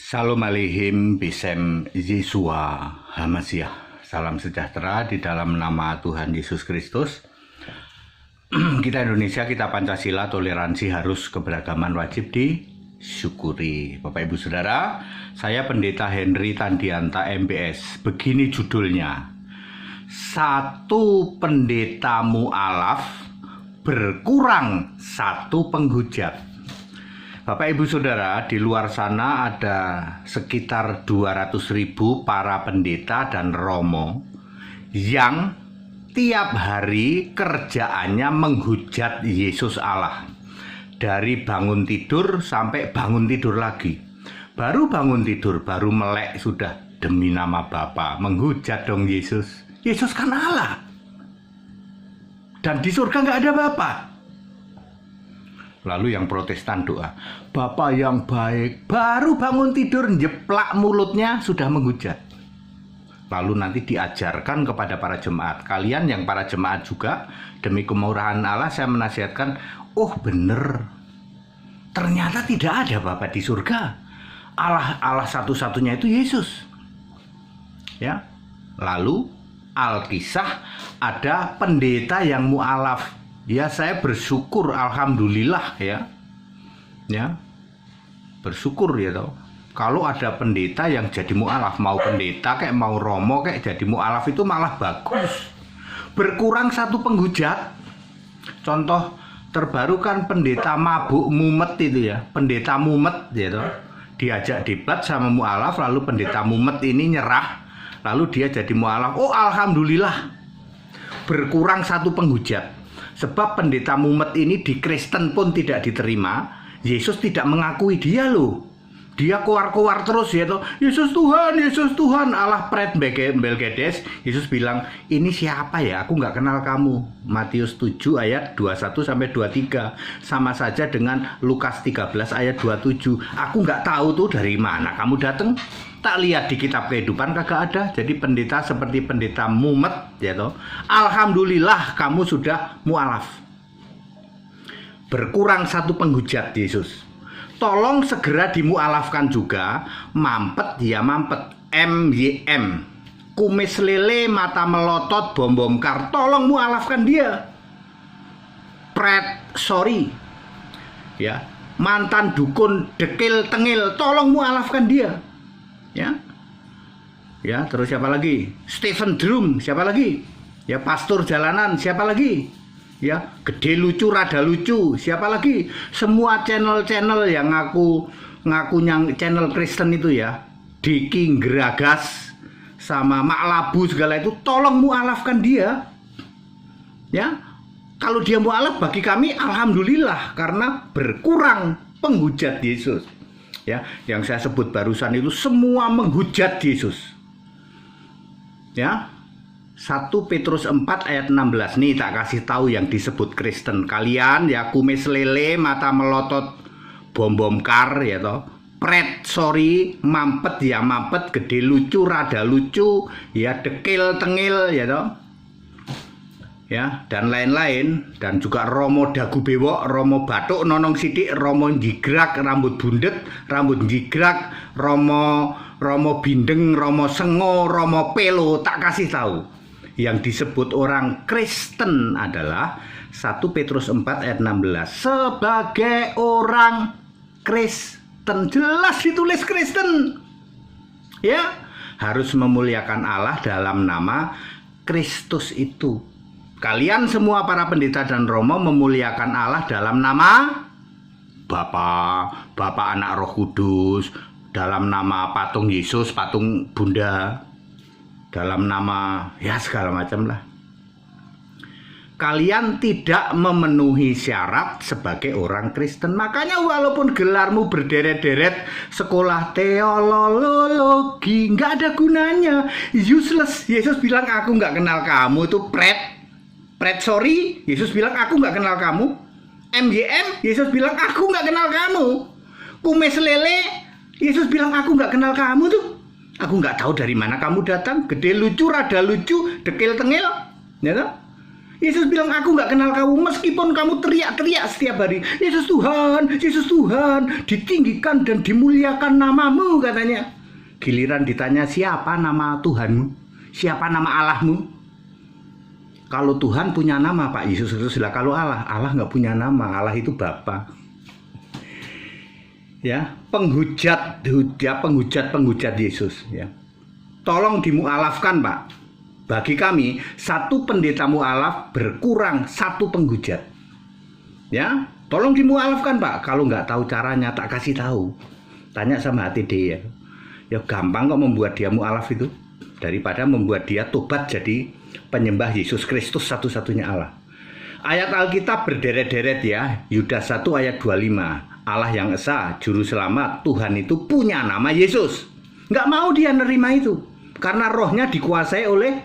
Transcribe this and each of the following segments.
Shalom Aleichem Bisem Yeshua Hamasiah. Salam sejahtera di dalam nama Tuhan Yesus Kristus. Kita Indonesia, kita Pancasila, toleransi harus, keberagaman wajib disyukuri. Bapak Ibu Saudara, saya Pendeta Henry Tandianta MPS. Begini judulnya: satu pendeta mu'alaf berkurang satu penghujat. Bapak Ibu Saudara, di luar sana ada sekitar 200.000 para pendeta dan romo yang tiap hari kerjaannya menghujat Yesus Allah. Dari bangun tidur sampai bangun tidur lagi. Baru bangun tidur, baru melek sudah, demi nama Bapa, menghujat dong Yesus. Yesus kan Allah. Dan di surga nggak ada Bapa. Lalu yang Protestan doa, Bapa yang baik, baru bangun tidur jeplak mulutnya sudah menghujat. Lalu nanti diajarkan kepada para jemaat. Kalian yang para jemaat juga, demi kemurahan Allah saya menasihatkan, oh bener, ternyata tidak ada Bapa di surga. Allah satu-satunya itu Yesus. Ya. Lalu Alkisah ada pendeta yang mu'alaf. Ya, saya bersyukur, alhamdulillah ya. Ya. Bersyukur ya toh. Kalau ada pendeta yang jadi mu'alaf, mau pendeta kayak mau romo kayak jadi mu'alaf, itu malah bagus. Berkurang satu penghujat. Contoh terbaru kan pendeta mabuk mumet itu ya, pendeta mumet ya toh. Diajak debat sama mu'alaf, lalu pendeta mumet ini nyerah, lalu dia jadi mu'alaf. Oh alhamdulillah, berkurang satu penghujat. Sebab pendeta mumet ini di Kristen pun tidak diterima. Yesus tidak mengakui dia loh. Dia keluar-keluar terus ya toh. Yesus Tuhan, Allah pret Belgedes. Yesus bilang, ini siapa ya? Aku nggak kenal kamu. Matius 7 ayat 21-23. Sama saja dengan Lukas 13 ayat 27. Aku nggak tahu tuh dari mana kamu datang. Tak lihat di kitab kehidupan kagak ada. Jadi pendeta seperti pendeta mumet ya toh. Alhamdulillah kamu sudah mu'alaf. Berkurang satu penghujat Yesus. Tolong segera dimu'alafkan juga. Mampet ya mampet, MYM, kumis lele, mata melotot, bom kar. Tolong mu'alafkan dia. Sorry ya, mantan dukun dekil tengil, tolong mu'alafkan dia. Ya, terus siapa lagi? Stephen Drum, siapa lagi? Ya, pastor jalanan, siapa lagi? Ya, gede lucu, rada lucu, siapa lagi? Semua channel-channel yang ngaku channel Kristen itu ya, Diki Geragas sama Mak Labu segala itu, tolong mu'alafkan dia. Ya, kalau dia mu'alaf bagi kami alhamdulillah, karena berkurang penghujat Yesus. Ya, yang saya sebut barusan itu semua menghujat Yesus. Ya. 1 Petrus 4 ayat 16 nih tak kasih tahu yang disebut Kristen. Kalian ya kumis lele, mata melotot, bom kar ya toh. Sorry, mampet ya mampet, gede lucu, rada lucu, ya dekil tengil ya toh. Ya, dan lain-lain, dan juga romo dagu bewok, romo batuk nonong sidik, romo jigrak rambut bundet, rambut jigrak, romo bindeng, romo sengo, romo pelo, tak kasih tahu. Yang disebut orang Kristen adalah 1 Petrus 4 ayat 16. Sebagai orang Kristen, jelas ditulis Kristen. Ya, harus memuliakan Allah dalam nama Kristus itu. Kalian semua para pendeta dan romo memuliakan Allah dalam nama Bapa, Anak, Roh Kudus, dalam nama patung Yesus, patung Bunda, dalam nama ya segala macam lah. Kalian tidak memenuhi syarat sebagai orang Kristen. Makanya walaupun gelarmu berderet-deret, sekolah teologi, nggak ada gunanya, useless. Yesus bilang aku nggak kenal kamu, itu sorry, Yesus bilang aku nggak kenal kamu. MYM, Yesus bilang aku nggak kenal kamu. Kumis lele, Yesus bilang aku nggak kenal kamu tuh. Aku nggak tahu dari mana kamu datang. Gede lucu, rada lucu, dekil tengil, ya toh? Yesus bilang, aku nggak kenal kamu, meskipun kamu teriak-teriak setiap hari, Yesus Tuhan, Yesus Tuhan, ditinggikan dan dimuliakan namamu katanya. Giliran ditanya siapa nama Tuhanmu, siapa nama Allahmu. Kalau Tuhan punya nama Pak Yesus Kristus, lah kalau Allah nggak punya nama, Allah itu Bapa. Ya, penghujat Yesus. Ya, tolong dimualafkan Pak. Bagi kami, satu pendeta mualaf berkurang satu penghujat. Ya, tolong dimualafkan Pak. Kalau nggak tahu caranya, tak kasih tahu. Tanya sama HTD ya. Ya gampang kok membuat dia mualaf itu, daripada membuat dia tobat jadi penyembah Yesus Kristus satu-satunya Allah. Ayat Alkitab berderet-deret ya. Yudas 1 ayat 25. Allah yang esa, juru selamat, Tuhan itu punya nama Yesus. Nggak mau dia nerima itu, karena rohnya dikuasai oleh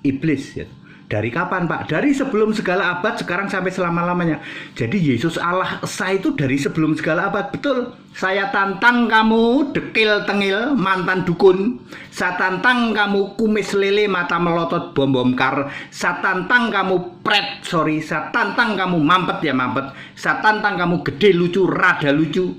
iblis ya. Dari kapan Pak? Dari sebelum segala abad, sekarang sampai selama-lamanya. Jadi Yesus Allah Esa itu dari sebelum segala abad. Betul. Saya tantang kamu dekil tengil mantan dukun. Saya tantang kamu kumis lele mata melotot bom kar. Saya tantang kamu saya tantang kamu mampet ya mampet. Saya tantang kamu gede lucu rada lucu.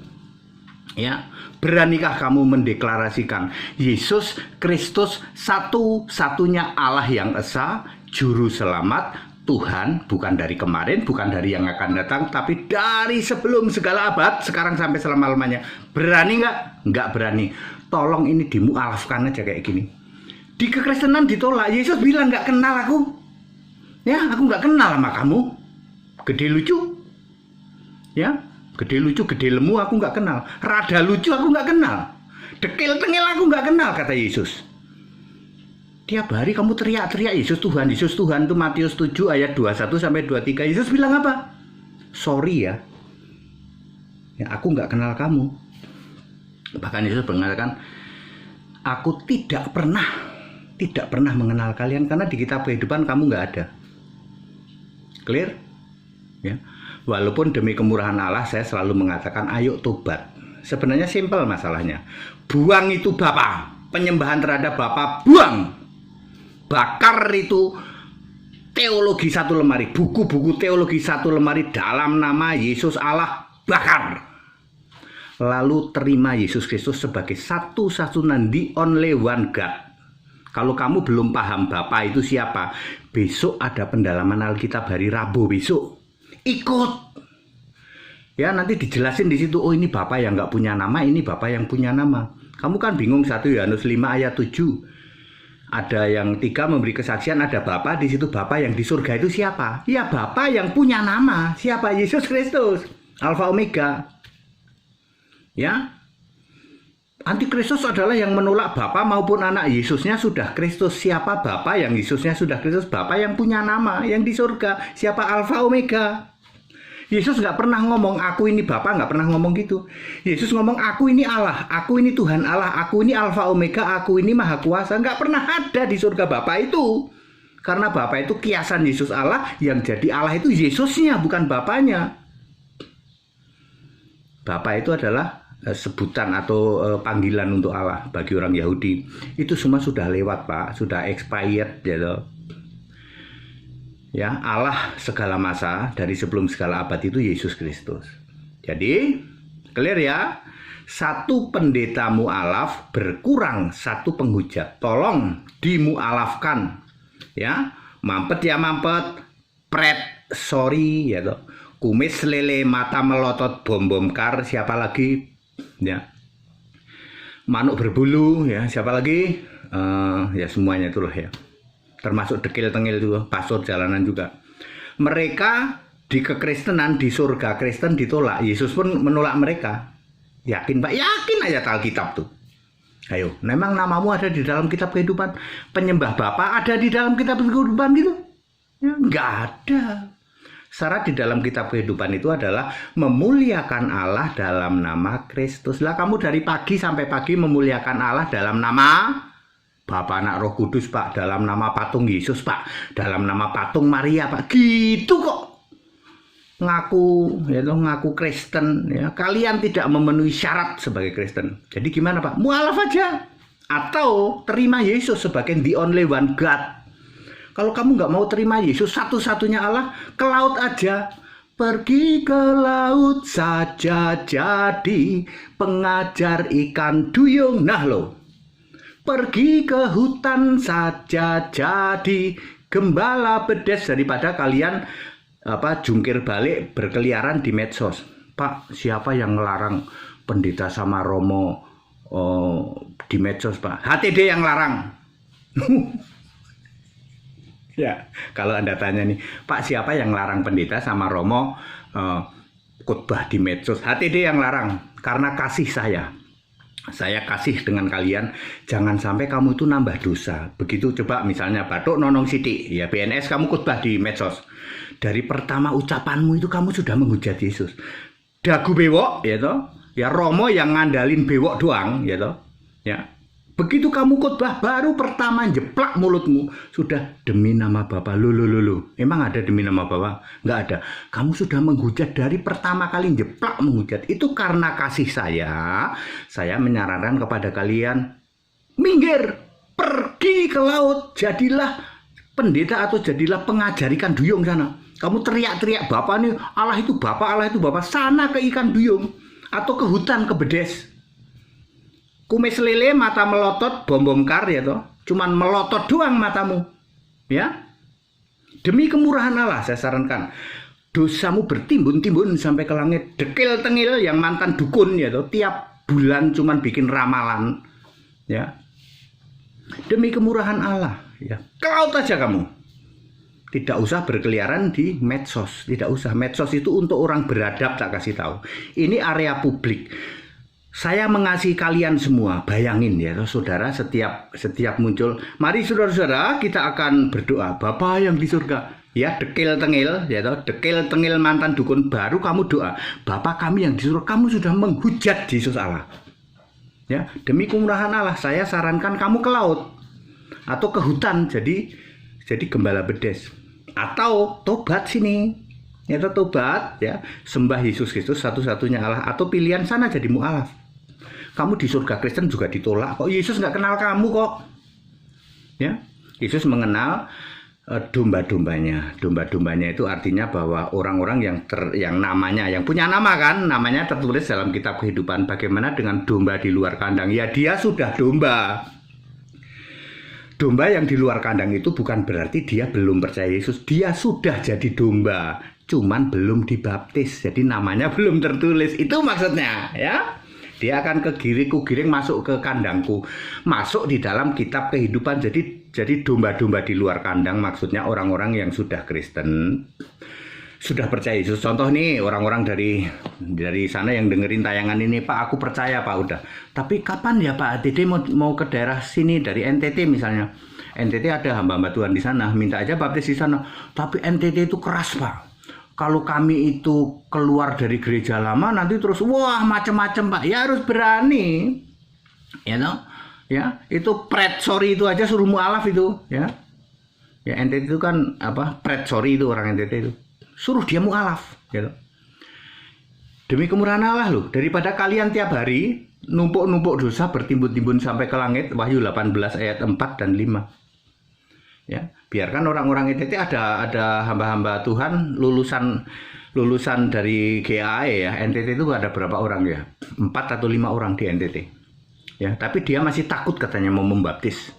Ya. Beranikah kamu mendeklarasikan Yesus Kristus satu-satunya Allah yang esa, juru selamat, Tuhan, bukan dari kemarin, bukan dari yang akan datang, tapi dari sebelum segala abad, sekarang sampai selama-lamanya. Berani nggak? Nggak berani. Tolong ini dimualafkan aja kayak gini. Di kekristenan ditolak. Yesus bilang nggak kenal aku. Ya, aku nggak kenal sama kamu. Gede lucu. Ya. Gede lucu, gede lemu aku nggak kenal. Rada lucu aku nggak kenal. Dekil tengil aku nggak kenal, kata Yesus. Tiap hari kamu teriak-teriak Yesus Tuhan itu Matius 7 ayat 21 sampai 23. Yesus bilang apa? Sorry ya. Ya aku nggak kenal kamu. Bahkan Yesus mengatakan, aku tidak pernah mengenal kalian, karena di kitab kehidupan kamu nggak ada. Clear? Ya. Walaupun demi kemurahan Allah saya selalu mengatakan ayo tobat. Sebenarnya simpel masalahnya. Buang itu Bapa, penyembahan terhadap Bapa buang. Bakar itu teologi satu lemari, buku-buku teologi satu lemari dalam nama Yesus Allah, bakar. Lalu terima Yesus Kristus sebagai satu-satunya the only one God. Kalau kamu belum paham Bapa itu siapa, besok ada pendalaman Alkitab hari Rabu besok. Ikut ya, nanti dijelasin di situ. Oh ini Bapa yang nggak punya nama, ini Bapa yang punya nama. Kamu kan bingung. 1 Yohanes 5 ayat 7 ada yang 3 memberi kesaksian, ada Bapa di situ. Bapa yang di surga itu siapa? Ya Bapa yang punya nama. Siapa? Yesus Kristus, Alfa Omega. Ya, Antikristus adalah yang menolak Bapa maupun anak Yesusnya sudah Kristus. Siapa Bapa yang Yesusnya sudah Kristus? Bapa yang punya nama, yang di surga. Siapa? Alfa Omega. Yesus nggak pernah ngomong aku ini Bapa, nggak pernah ngomong gitu. Yesus ngomong aku ini Allah, aku ini Tuhan Allah, aku ini Alfa Omega, aku ini Maha Kuasa. Nggak pernah ada di surga Bapa itu. Karena Bapa itu kiasan Yesus Allah, yang jadi Allah itu Yesusnya, bukan Bapanya. Bapa itu adalah sebutan atau panggilan untuk Allah bagi orang Yahudi. Itu semua sudah lewat Pak, sudah expired gitu. Ya, Allah segala masa dari sebelum segala abad itu Yesus Kristus. Jadi clear ya, satu pendeta mualaf berkurang satu penghujat. Tolong dimualafkan ya. Mampet ya mampet, pret sorry ya toh. Kumis lele mata melotot bom kar, siapa lagi ya. Manuk berbulu ya, siapa lagi ya, semuanya itulah ya. Termasuk dekil tengil juga, pastor jalanan juga. Mereka di kekristenan, di surga Kristen ditolak. Yesus pun menolak mereka. Yakin Pak? Yakin ayat Alkitab tuh. Ayo, memang namamu ada di dalam kitab kehidupan. Penyembah Bapa ada di dalam kitab kehidupan gitu? Ya, nggak ada. Syarat di dalam kitab kehidupan itu adalah memuliakan Allah dalam nama Kristus. Lah kamu dari pagi sampai pagi memuliakan Allah dalam nama Bapa, Anak, Roh Kudus Pak, dalam nama patung Yesus Pak, dalam nama patung Maria Pak, gitu kok. Ngaku Kristen ya. Kalian tidak memenuhi syarat sebagai Kristen. Jadi gimana Pak? Mualaf aja atau terima Yesus sebagai the only one God. Kalau kamu nggak mau terima Yesus satu-satunya Allah, ke laut aja. Pergi ke laut saja jadi pengajar ikan duyung. Nah lo, pergi ke hutan saja jadi gembala bedes, daripada kalian jungkir balik berkeliaran di medsos. Pak, siapa yang ngelarang pendeta sama Romo di medsos, Pak? HTD yang larang. Ya, kalau Anda tanya nih, Pak, siapa yang larang pendeta sama Romo khotbah di medsos? HTD yang larang, karena kasih saya. Saya kasih dengan kalian, jangan sampai kamu itu nambah dosa. Begitu coba misalnya Batuk Nonong Siti, ya BNS kamu khotbah di medsos. Dari pertama ucapanmu itu kamu sudah menghujat Yesus. Dagu bewok, ya toh. Ya Romo yang ngandalin bewok doang, ya toh. Ya. Begitu kamu khotbah baru pertama jeplak mulutmu sudah demi nama Bapa. Lulu. Emang ada demi nama Bapa? Nggak ada. Kamu sudah menghujat dari pertama kali jeplak menghujat. Itu karena kasih saya menyarankan kepada kalian, minggir, pergi ke laut, jadilah pendeta atau jadilah pengajar ikan duyung sana. Kamu teriak-teriak, Bapak nih, Allah itu Bapak, Allah itu Bapak, sana ke ikan duyung atau ke hutan, ke bedes. Kumis lele, mata melotot, bom kar ya toh. Cuman melotot doang matamu. Ya. Demi kemurahan Allah saya sarankan. Dosamu bertimbun-timbun sampai ke langit. Dekil tengil yang mantan dukun ya toh. Tiap bulan cuman bikin ramalan. Ya. Demi kemurahan Allah, ya. Ke laut aja kamu. Tidak usah berkeliaran di medsos. Tidak usah. Medsos itu untuk orang beradab, tak kasih tahu. Ini area publik. Saya mengasihi kalian semua. Bayangin ya, saudara, setiap muncul, mari saudara-saudara kita akan berdoa. Bapa yang di surga, ya dekil tengil, ya toh, dekil tengil mantan dukun, baru kamu doa. Bapa kami yang di surga, kamu sudah menghujat Yesus Allah. Ya, demi kemurahan Allah, saya sarankan kamu ke laut atau ke hutan, jadi gembala bedes, atau tobat sini. Ya tobat, ya sembah Yesus Kristus satu-satunya Allah, atau pilihan sana jadi mualaf. Kamu di surga Kristen juga ditolak kok. Yesus nggak kenal kamu kok. Ya, Yesus mengenal domba-dombanya. Domba-dombanya itu artinya bahwa orang-orang yang namanya, yang punya nama kan, namanya tertulis dalam kitab kehidupan. Bagaimana dengan domba di luar kandang? Ya dia sudah domba. Domba yang di luar kandang itu bukan berarti dia belum percaya Yesus. Dia sudah jadi domba, cuman belum dibaptis. Jadi namanya belum tertulis. Itu maksudnya, ya. Dia akan kugiring masuk ke kandangku, masuk di dalam kitab kehidupan. Jadi domba-domba di luar kandang maksudnya orang-orang yang sudah Kristen, sudah percaya Yesus. Contoh nih, orang-orang dari sana yang dengerin tayangan ini, Pak, aku percaya Pak, udah. Tapi kapan ya Pak Dede mau ke daerah sini dari NTT misalnya? NTT ada hamba-hamba Tuhan di sana, minta aja baptis di sana. Tapi NTT itu keras Pak. Kalau kami itu keluar dari gereja lama nanti terus wah macem-macem Pak. Ya harus berani. Ya toh? Ya, itu sorry itu aja suruh mualaf itu, ya. Ya NTT itu kan sorry itu orang NTT itu. Suruh dia mualaf, ya toh? Demi kemurahan Allah loh, daripada kalian tiap hari numpuk-numpuk dosa bertimbun-timbun sampai ke langit. Wahyu 18 ayat 4 dan 5. Ya, biarkan orang-orang NTT ada hamba-hamba Tuhan lulusan dari GAE ya. NTT itu ada berapa orang ya? 4 atau 5 orang di NTT. Ya, tapi dia masih takut katanya mau membaptis.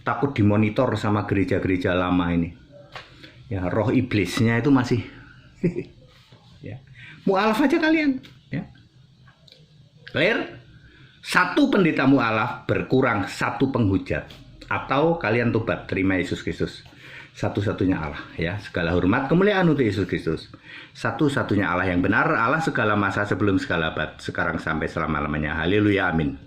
Takut dimonitor sama gereja-gereja lama ini. Ya, roh iblisnya itu masih ya. Mualaf aja kalian, ya. Clear? Satu pendeta mualaf berkurang satu penghujat. Atau kalian tobat, terima Yesus Kristus. Satu-satunya Allah, ya. Segala hormat kemuliaan untuk Yesus Kristus. Satu-satunya Allah yang benar, Allah segala masa sebelum segala abad, sekarang sampai selama-lamanya. Haleluya, amin.